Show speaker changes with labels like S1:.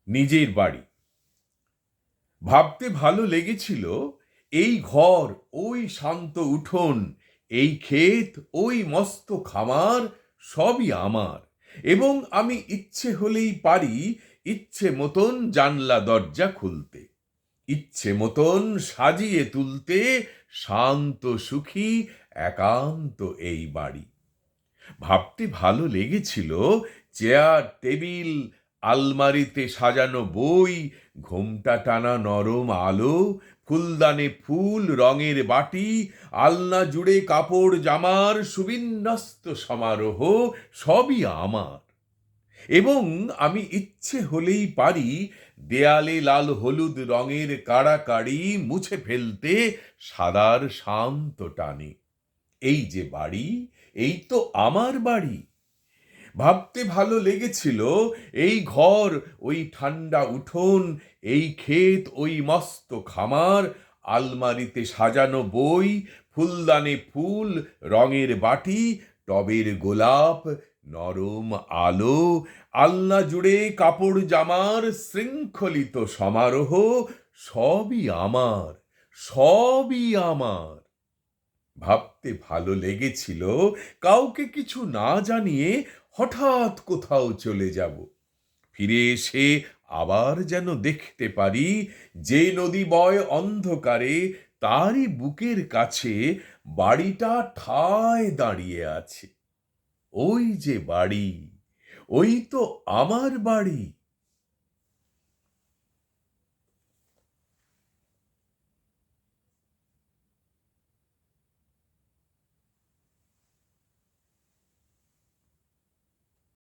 S1: নিজের বাড়ি। ভাবতে ভালো লেগেছিল, এই ঘর, ওই শান্ত উঠোন, এই ক্ষেত, ওই মস্ত খামার সবই আমার। এবং আমি ইচ্ছে হলেই পারি ইচ্ছে মতন জানলা দরজা খুলতে, ইচ্ছে মতন সাজিয়ে তুলতে শান্ত সুখী একান্ত এই বাড়ি। ভাবতে ভালো লেগেছিল, চেয়ার টেবিল, আলমারিতে সাজানো বই, ঘোমটা টানা নরম আলো, ফুলদানে ফুল, রঙের বাটি, আলনা জুড়ে কাপড় জামার সুবিন্যস্ত সমারোহ সবই আমার। এবং আমি ইচ্ছে হলেই পারি দেয়ালে লাল হলুদ রঙের কাড়াকাড়ি মুছে ফেলতে সাদার শান্ত টানে। এই যে বাড়ি, এই তো আমার বাড়ি। ভাবতে ভালো লেগেছিল, এই ঘর, ওই ঠান্ডা উঠোন, এই ক্ষেত, ওই মস্ত খামার, আলমারিতে সাজানো বই, ফুলদানে ফুল, রঙের বাটি, টবের গোলাপ, নরম আলো, আলনা জুড়ে কাপড় জামার শৃঙ্খলিত সমারোহ সবই আমার, সবই আমার। ভাবতে ভালো লেগেছিল, কাউকে কিছু না জানিয়ে হঠাৎ কোথাও চলে যাব। ফিরে এসে আবার যেন দেখতে পারি যে নদী বয় অন্ধকারে, তারই বুকের কাছে বাড়িটা ঠায় দাঁড়িয়ে আছে। ওই যে বাড়ি, ওই তো আমার বাড়ি।